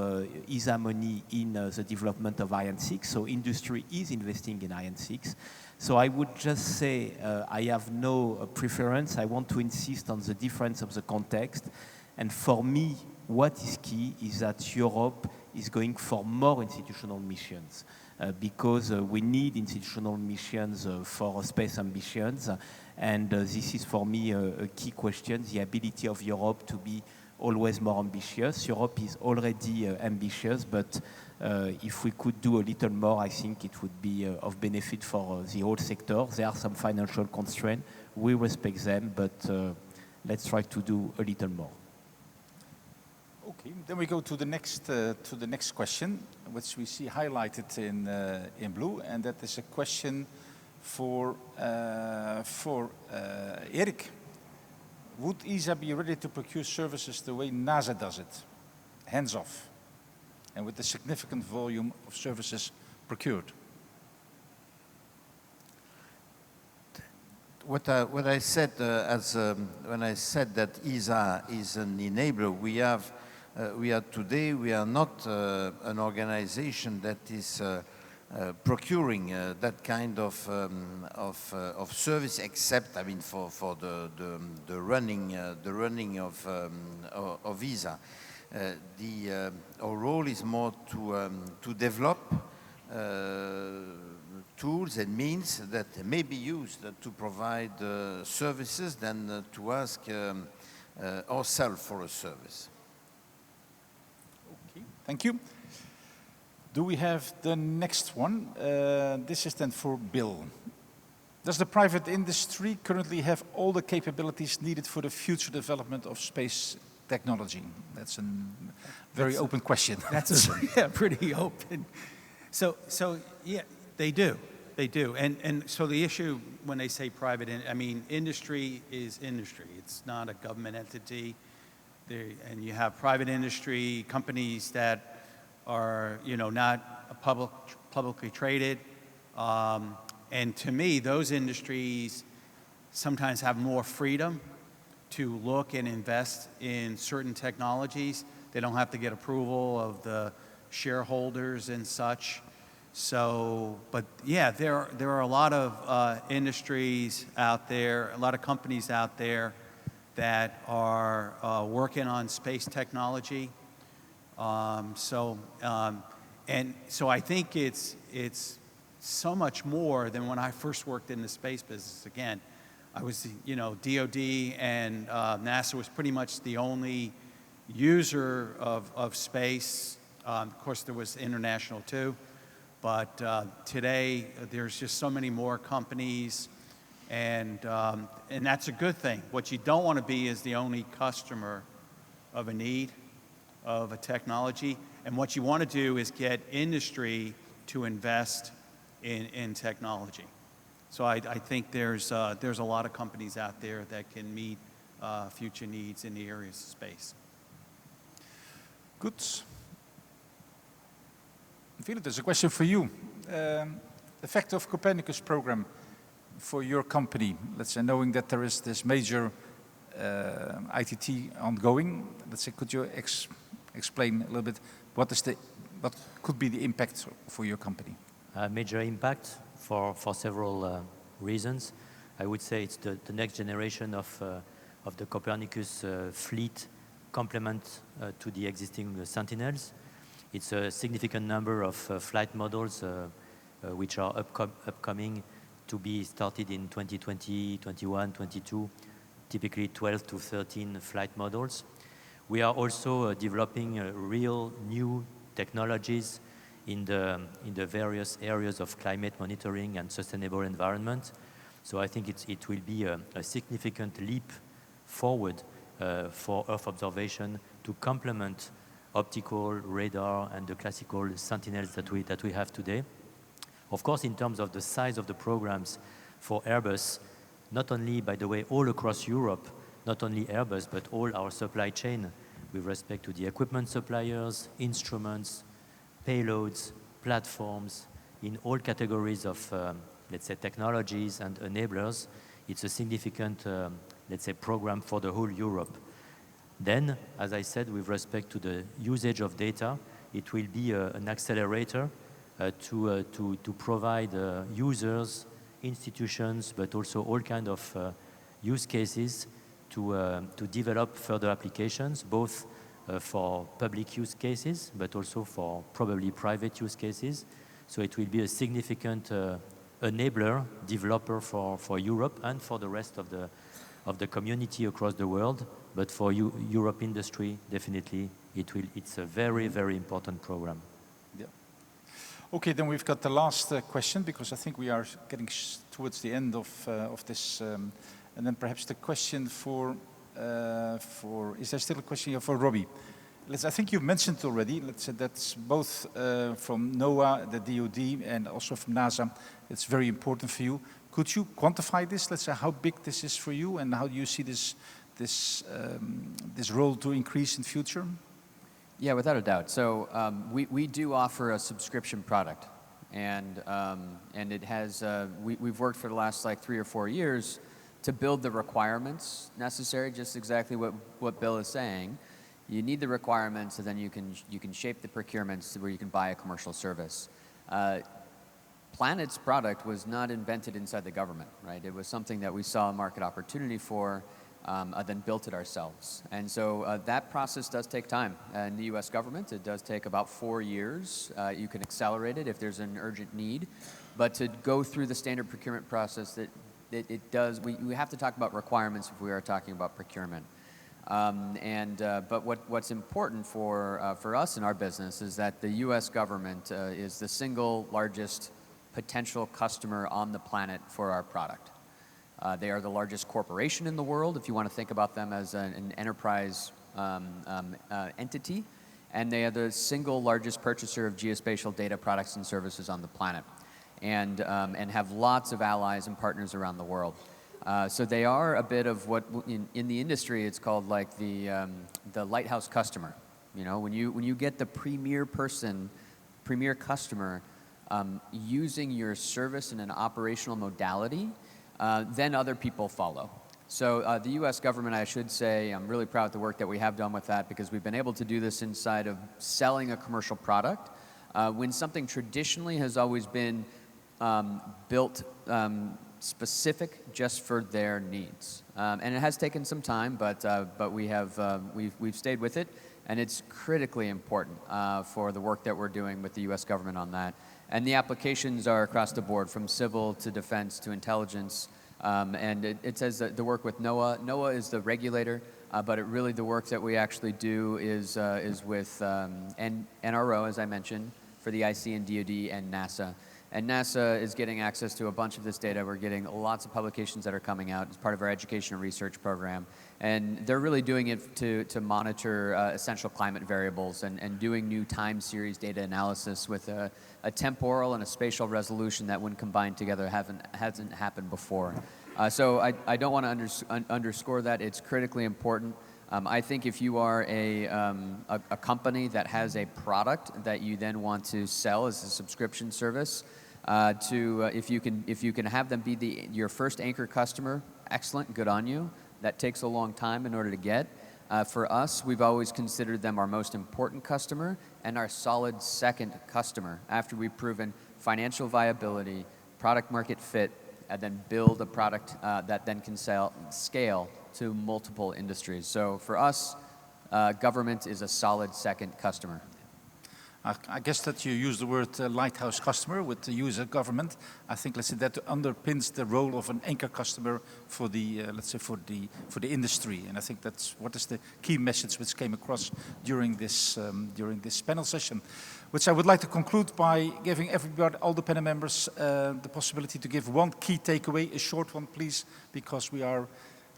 ESA money in the development of Ariane 6. So industry is investing in Ariane 6. So I would just say I have no preference. I want to insist on the difference of the context. And for me, what is key is that Europe is going for more institutional missions. Because we need institutional missions for space ambitions. And this is for me a key question, the ability of Europe to be always more ambitious. Europe is already ambitious, but if we could do a little more, I think it would be of benefit for the whole sector. There are some financial constraints. We respect them, but let's try to do a little more. Okay, then we go to the next question, which we see highlighted in blue, and that is a question for Erik. Would ESA be ready to procure services the way NASA does it, hands off, and with a significant volume of services procured? What I said when I said that ESA is an enabler, we are not an organization that is procuring that kind of service, except I mean for the running of ESA. Our role is more to develop tools and means that may be used to provide services than to ask ourselves for a service. Okay, thank you. Do we have the next one? This is then for Bill. Does the private industry currently have all the capabilities needed for the future development of space technology? That's a very open question. That's pretty open. So yeah, they do. They do. And so the issue when they say private, I mean, industry is industry. It's not a government entity. And you have private industry, companies that are, not publicly traded. And to me, those industries sometimes have more freedom to look and invest in certain technologies. They don't have to get approval of the shareholders and such. So, but yeah, there are a lot of industries out there, a lot of companies out there that are working on space technology. And so I think it's so much more than when I first worked in the space business. Again, I was, you know, DoD and NASA was pretty much the only user of space. Of course, there was international too, but today there's just so many more companies, and that's a good thing. What you don't want to be is the only customer of a need, of a technology, and what you want to do is get industry to invest in technology. So I think there's a lot of companies out there that can meet future needs in the areas of space. Good. Philip, there's a question for you. Effect of Copernicus program for your company, let's say, knowing that there is this major ITT ongoing, let's say, could you explain a little bit what could be the impact for your company? Major impact for several reasons. I would say it's the next generation of the Copernicus fleet complement to the existing Sentinels. It's a significant number of flight models which are upcoming to be started in 2020, 21, 22, typically 12 to 13 flight models. We are also developing real new technologies in the various areas of climate monitoring and sustainable environment. So I think it will be a significant leap forward for Earth observation to complement optical, radar, and the classical Sentinels that we have today. Of course, in terms of the size of the programs for Airbus, not only, by the way, all across Europe, not only Airbus, but all our supply chain with respect to the equipment suppliers, instruments, payloads, platforms, in all categories of, let's say, technologies and enablers. It's a significant, let's say, program for the whole Europe. Then, as I said, with respect to the usage of data, it will be an accelerator to provide users, institutions, but also all kinds of use cases to develop further applications, both for public use cases, but also for probably private use cases. So it will be a significant enabler, developer for Europe and for the rest of the community across the world. But for Europe industry, definitely, it's a very, very important program. Yeah. Okay, then we've got the last question, because I think we are getting towards the end of this. And then perhaps the question is there still a question here for Robbie? I think you've mentioned already, let's say that's both from NOAA, the DoD, and also from NASA. It's very important for you. Could you quantify this? Let's say how big this is for you, and how do you see this role to increase in future? Yeah, without a doubt. So we do offer a subscription product, and it has we've worked for the last like 3 or 4 years to build the requirements necessary. Just exactly what Bill is saying. You need the requirements, and then you can shape the procurements where you can buy a commercial service. Planet's product was not invented inside the government, right? It was something that we saw a market opportunity for, then built it ourselves. And so that process does take time. In the US government, it does take about 4 years. You can accelerate it if there's an urgent need. But to go through the standard procurement process, we have to talk about requirements if we are talking about procurement. But what's important for us in our business is that the US government is the single largest potential customer on the planet for our product. They are the largest corporation in the world, if you want to think about them as an enterprise entity, and they are the single largest purchaser of geospatial data products and services on the planet, and have lots of allies and partners around the world. So they are a bit of what in the industry it's called like the lighthouse customer. You know, when you get the premier customer using your service in an operational modality, then other people follow. So the US government, I should say, I'm really proud of the work that we have done with that, because we've been able to do this inside of selling a commercial product when something traditionally has always been built specific just for their needs. And it has taken some time, but we've stayed with it, and it's critically important for the work that we're doing with the US government on that. And the applications are across the board, from civil to defense to intelligence. And it says that the work with NOAA. NOAA is the regulator, but really the work that we actually do is with NRO, as I mentioned, for the IC and DoD, and NASA. And NASA is getting access to a bunch of this data. We're getting lots of publications that are coming out as part of our education and research program. And they're really doing it to monitor essential climate variables and doing new time series data analysis with a temporal and a spatial resolution that, when combined together, hasn't happened before. So I don't want to underscore that. It's critically important. I think if you are a company that has a product that you then want to sell as a subscription service, if you can have them be your first anchor customer, excellent, good on you. That takes a long time in order to get. For us, we've always considered them our most important customer and our solid second customer after we've proven financial viability, product market fit, and then build a product that then can scale to multiple industries. So for us, government is a solid second customer. I guess that you use the word lighthouse customer with the user government. I think, let's say, that underpins the role of an anchor customer for the, let's say, for the industry. And I think that's what is the key message which came across during this panel session, which I would like to conclude by giving everybody, all the panel members, the possibility to give one key takeaway, a short one, please, because we are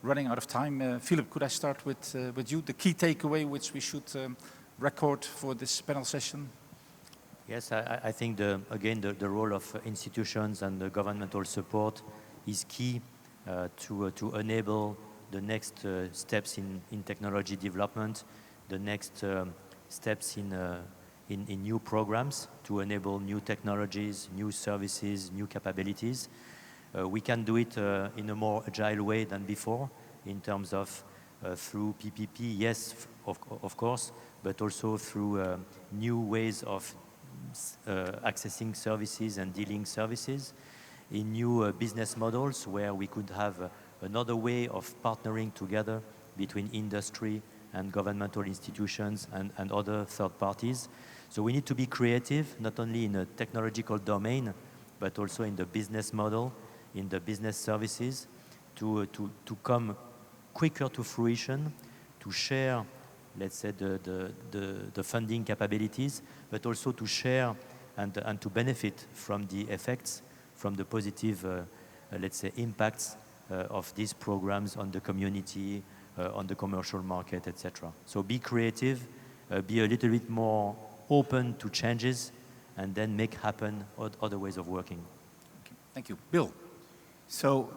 running out of time. Philip, could I start with you? The key takeaway which we should record for this panel session? Yes, I think, again, the role of institutions and the governmental support is key to enable the next steps in technology development, the next steps in new programs to enable new technologies, new services, new capabilities. We can do it in a more agile way than before, in terms of through PPP, yes, of course, but also through new ways of accessing services and dealing services, in new business models where we could have another way of partnering together between industry and governmental institutions and other third parties. So we need to be creative, not only in a technological domain, but also in the business model, in the business services, to come quicker to fruition, to share, let's say, the funding capabilities, but also to share and to benefit from the effects, from the positive, let's say, impacts of these programs on the community, on the commercial market, etc. So be creative, be a little bit more open to changes, and then make happen other ways of working. Okay. Thank you. Bill. So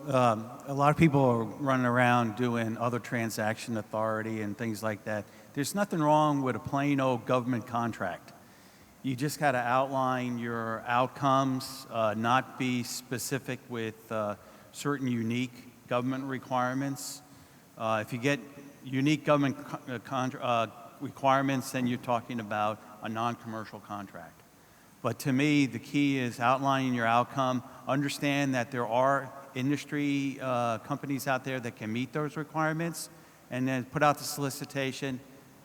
a lot of people are running around doing other transaction authority and things like that. There's nothing wrong with a plain old government contract. You just got to outline your outcomes, not be specific with certain unique government requirements. If you get unique government requirements, then you're talking about a non-commercial contract. But to me, the key is outlining your outcome. Understand that there are industry companies out there that can meet those requirements, and then put out the solicitation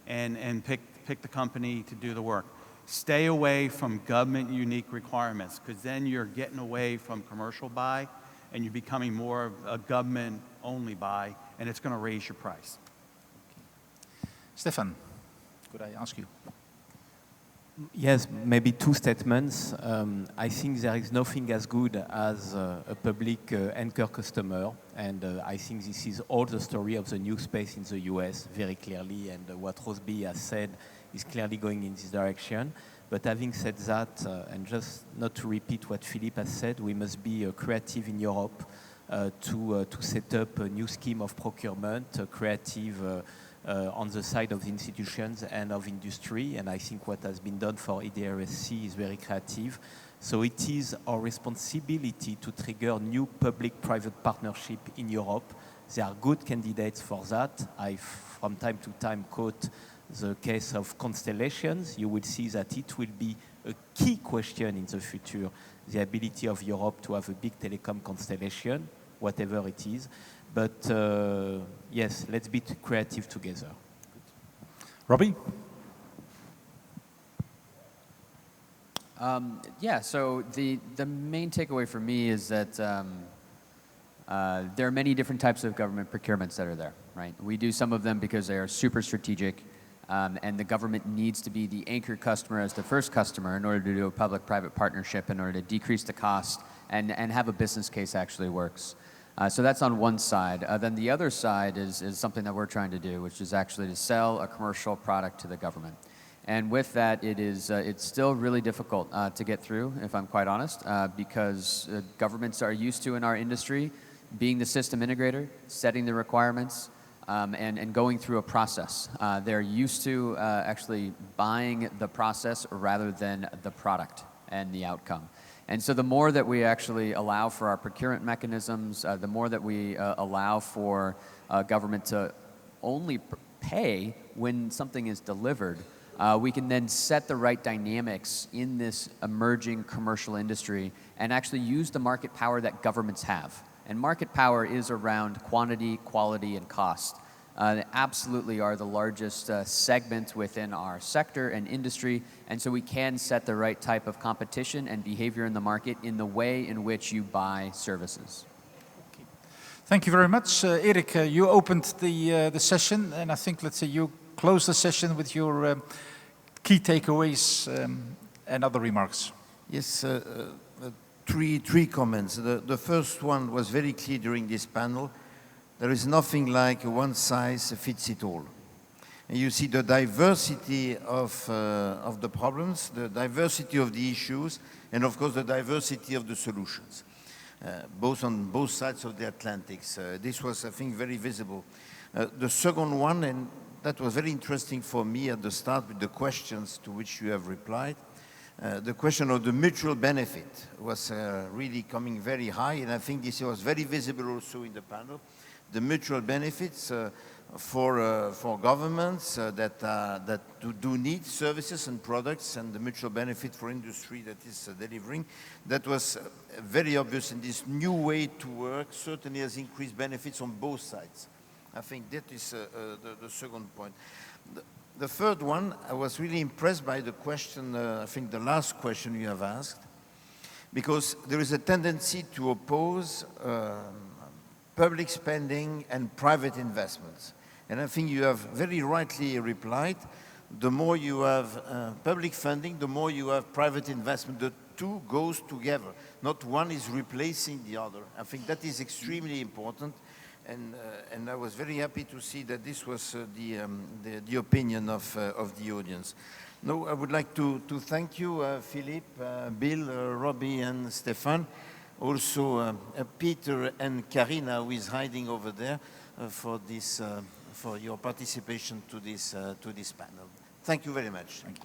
and pick the company to do the work. Stay away from government unique requirements, because then you're getting away from commercial buy and you're becoming more of a government only buy, and it's going to raise your price. Okay. Stefan, could I ask you? Yes, maybe two statements. I think there is nothing as good as a public anchor customer, and I think this is all the story of the new space in the US very clearly, and what Rosby has said is clearly going in this direction. But having said that, and just not to repeat what Philippe has said, we must be creative in Europe to set up a new scheme of procurement, creative on the side of the institutions and of industry, and I think what has been done for EDRSC is very creative. So it is our responsibility to trigger new public-private partnership in Europe. There are good candidates for that. I, from time to time, quote the case of constellations. You will see that it will be a key question in the future, the ability of Europe to have a big telecom constellation, whatever it is. But yes, let's be creative together. Robbie? Yeah, so the main takeaway for me is that there are many different types of government procurements that are there, right? We do some of them because they are super strategic, and the government needs to be the anchor customer as the first customer in order to do a public-private partnership in order to decrease the cost and have a business case actually works. So that's on one side. Then the other side is something that we're trying to do, which is actually to sell a commercial product to the government. And with that, it's still really difficult to get through, if I'm quite honest, because governments are used to, in our industry, being the system integrator, setting the requirements, and going through a process. They're used to actually buying the process rather than the product and the outcome. And so the more that we actually allow for our procurement mechanisms, the more that we allow for government to only pay when something is delivered, we can then set the right dynamics in this emerging commercial industry and actually use the market power that governments have. And market power is around quantity, quality, and cost. They absolutely are the largest segment within our sector and industry, and so we can set the right type of competition and behavior in the market in the way in which you buy services. Okay. Thank you very much. Erik, you opened the session, and I think, let's say, you close the session with your key takeaways and other remarks. Yes, three comments. The first one was very clear during this panel. There is nothing like a one-size-fits-it-all. And you see the diversity of the problems, the diversity of the issues, and of course the diversity of the solutions, both on both sides of the Atlantic. This was, I think, very visible. The second one, and that was very interesting for me at the start with the questions to which you have replied, the question of the mutual benefit was really coming very high, and I think this was very visible also in the panel. The mutual benefits for governments that do need services and products, and the mutual benefit for industry that is delivering. That was very obvious in this new way to work, certainly has increased benefits on both sides. I think that is the second point. The third one, I was really impressed by the question, I think the last question you have asked, because there is a tendency to oppose public spending and private investments. And I think you have very rightly replied, the more you have public funding, the more you have private investment. The two goes together, not one is replacing the other. I think that is extremely important, and I was very happy to see that this was the opinion of the audience. Now, I would like to thank you, Philippe, Bill, Robbie, and Stefan. Also, Peter and Karina, who is hiding over there, for your participation to this panel. Thank you very much. Thank you.